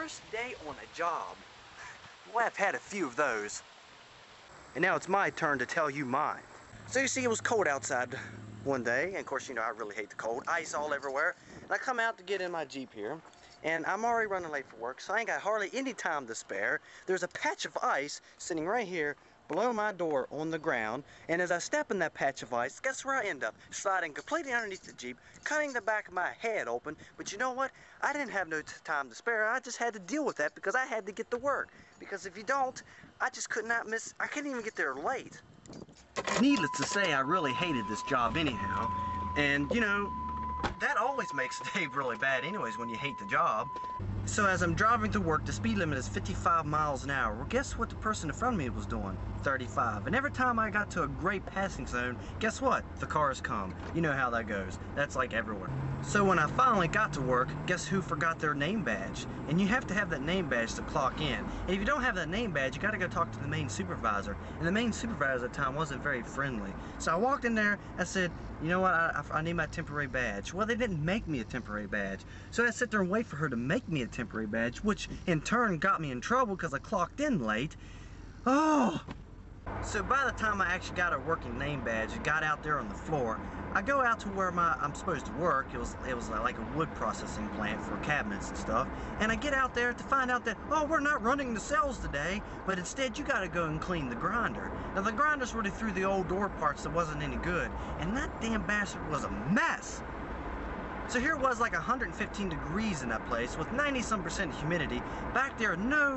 Worst day on a job. Boy, I've had a few of those. And now it's my turn to tell you mine. So you see, it was cold outside one day, and of course, you know, I really hate the cold. Ice all everywhere. And I come out to get in my Jeep here, and I'm already running late for work, so I ain't got hardly any time to spare. There's a patch of ice sitting right here below my door on the ground, and as I step in that patch of ice, guess where I end up? Sliding completely underneath the Jeep, cutting the back of my head open. But you know what? I didn't have no time to spare. I just had to deal with that because I had to get to work. Because if you don't, I just could not miss, I couldn't even get there late. Needless to say, I really hated this job anyhow, and you know, that always makes a day really bad anyways when you hate the job. So as I'm driving to work, the speed limit is 55 miles an hour. Well, guess what the person in front of me was doing? 35. And every time I got to a great passing zone, guess what? The cars come. You know how that goes. That's like everywhere. So when I finally got to work, guess who forgot their name badge? And you have to have that name badge to clock in. And if you don't have that name badge, you gotta go talk to the main supervisor. And the main supervisor at the time wasn't very friendly. So I walked in there, I said, you know what, I need my temporary badge. Well, they didn't make me a temporary badge. So I sat there and wait for her to make me a temporary badge, which in turn got me in trouble because I clocked in late. Oh! So by the time I actually got a working name badge and got out there on the floor, I go out to where I'm supposed to work. It was like a wood processing plant for cabinets and stuff. And I get out there to find out that, oh, we're not running the cells today, but instead you gotta go and clean the grinder. Now the grinder's already through the old door parts that wasn't any good, and that damn bastard was a mess. So here it was like 115 degrees in that place with 90-some% humidity. Back there,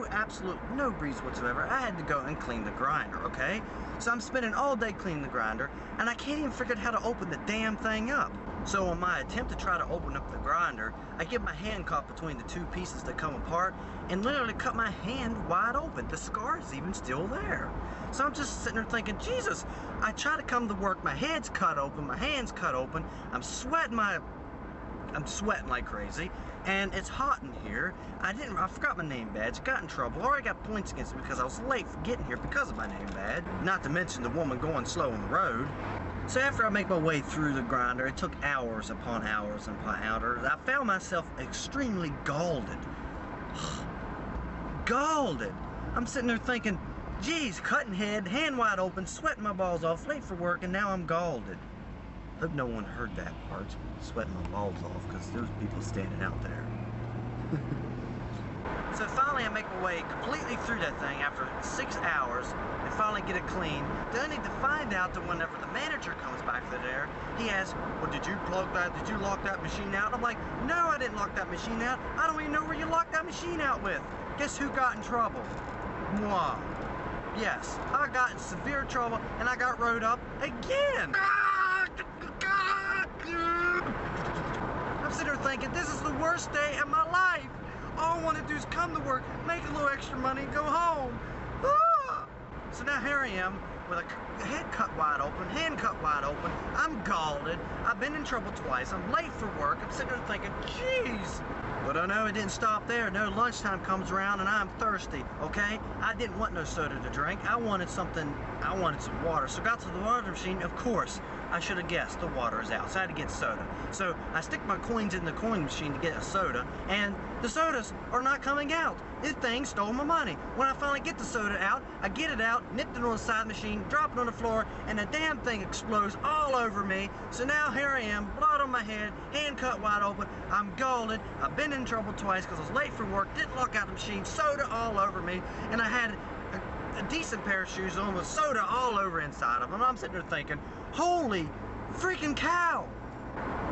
absolute no breeze whatsoever. I had to go and clean the grinder, okay? So I'm spending all day cleaning the grinder, and I can't even figure out how to open the damn thing up. So on my attempt to try to open up the grinder, I get my hand caught between the two pieces that come apart and literally cut my hand wide open. The scar is even still there. So I'm just sitting there thinking, Jesus, I try to come to work, my head's cut open, my hand's cut open, I'm sweating like crazy, and it's hot in here. I forgot my name badge, got in trouble, already got points against me because I was late for getting here because of my name badge, not to mention the woman going slow on the road. So after I make my way through the grinder, it took hours upon hours upon hours. I found myself extremely scalded. Scalded. I'm sitting there thinking, geez, cutting head, hand wide open, sweating my balls off, late for work, and now I'm scalded. Hope no one heard that part, sweating my balls off, because there's people standing out there. So finally I make my way completely through that thing after 6 hours and finally get it clean. Then I need to find out that whenever the manager comes back there, he asks, well, did you lock that machine out? I'm like, no, I didn't lock that machine out. I don't even know where you locked that machine out with. Guess who got in trouble? Moi. Yes, I got in severe trouble and I got rode up again. I'm sitting there thinking, this is the worst day of my life. All I want to do is come to work, make a little extra money, and go home. Ah! So now here I am with a head cut wide open, hand cut wide open. I'm scalded. I've been in trouble twice. I'm late for work. I'm sitting there thinking, jeez. But I know it didn't stop there. No, lunchtime comes around and I'm thirsty, okay? I didn't want no soda to drink. I wanted some water. So I got to the water machine. Of course, I should have guessed the water is out. So I had to get soda. So I stick my coins in the coin machine to get a soda, and the sodas are not coming out. This thing stole my money. When I finally get the soda out, I get it out, nip it on the side of the machine, drop it on the floor, and the damn thing explodes all over me. So now here I am, blood on my head, hand cut wide open. I'm scalded. I've been in trouble twice because I was late for work, didn't lock out the machine, soda all over me, and I had a decent pair of shoes on with soda all over inside of them. I'm sitting there thinking, holy freaking cow!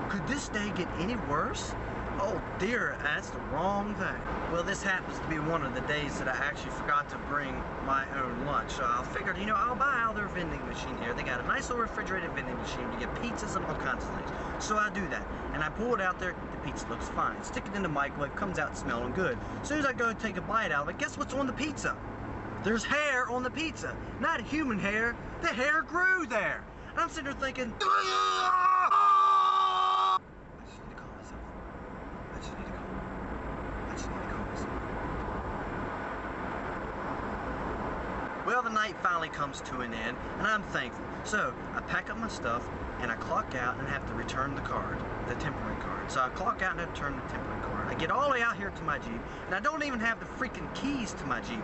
Could this day get any worse? Oh dear, that's the wrong thing. Well, this happens to be one of the days that I actually forgot to bring my own lunch. So I figured, you know, I'll buy out their vending machine here. They got a nice little refrigerated vending machine to get pizzas and all kinds of things. So I do that, and I pull it out there. The pizza looks fine. Stick it in the microwave, comes out smelling good. As soon as I go take a bite out of it, guess what's on the pizza? There's hair on the pizza. Not human hair. The hair grew there. And I'm sitting there thinking, Well, the night finally finally comes to an end, and I'm thankful. So I pack up my stuff, and I clock out and have to return the card, the temporary card. So I clock out and have to return the temporary card. I get all the way out here to my Jeep, and I don't even have the freaking keys to my Jeep.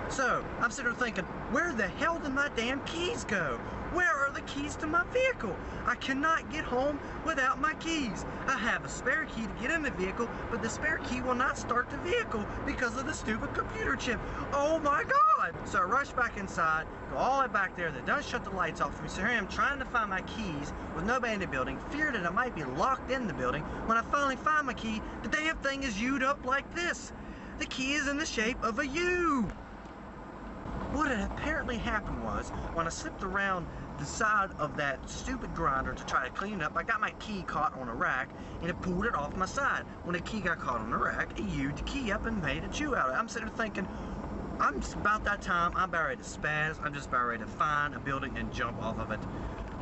So I'm sitting there thinking, where the hell did my damn keys go? Where are the keys to my vehicle? I cannot get home without my keys. I have a spare key to get in the vehicle, but the spare key will not start the vehicle because of the stupid computer chip. Oh my God! So I rush back inside, go all the way back there. They done shut the lights off for me. So here I am trying to find my keys with nobody in the building, fear that I might be locked in the building. When I finally find my key, the damn thing is U'd up like this. The key is in the shape of a U. What had apparently happened was, when I slipped around the side of that stupid grinder to try to clean it up, I got my key caught on a rack, and it pulled it off my side. When the key got caught on the rack, it U'd the key up and made a chew out of it. I'm sitting there thinking, I'm just about that time, I'm about ready to spaz, I'm just about ready to find a building and jump off of it.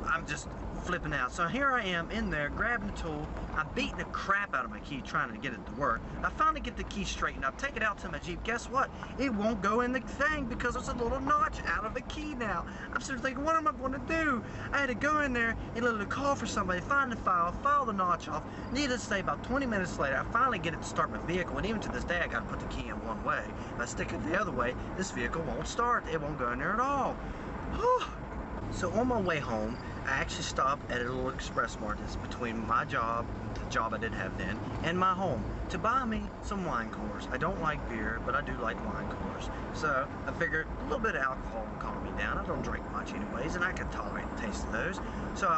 I'm just flipping out. So here I am in there, grabbing the tool. I'm beating the crap out of my key, trying to get it to work. I finally get the key straightened up, take it out to my Jeep. Guess what? It won't go in the thing because there's a little notch out of the key now. I'm sort of thinking, what am I going to do? I had to go in there and literally call for somebody, find the file the notch off. Needless to say, about 20 minutes later, I finally get it to start my vehicle. And even to this day, I got to put the key in one way. If I stick it the other way, this vehicle won't start. It won't go in there at all. So on my way home, I actually stopped at a little express mart that's between my job, the job I did have then, and my home to buy me some wine coolers. I don't like beer, but I do like wine coolers. So I figured a little bit of alcohol will calm me down. I don't drink much anyways, and I can tolerate the taste of those. So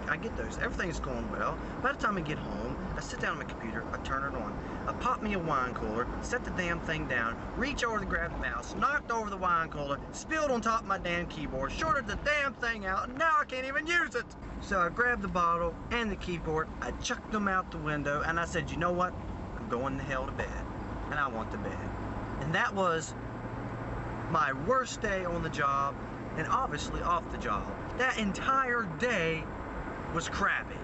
I get those. Everything's going well. By the time I get home, I sit down on my computer, I turn it on. I pop me a wine cooler, set the damn thing down, reach over to grab the mouse, knocked over the wine cooler, spilled on top of my damn keyboard, shorted the damn thing out, and now I can't even use it. So I grabbed the bottle and the keyboard, I chucked them out the window, and I said, you know what? I'm going to hell to bed. And I went to bed. And that was my worst day on the job, and obviously off the job. That entire day was crappy.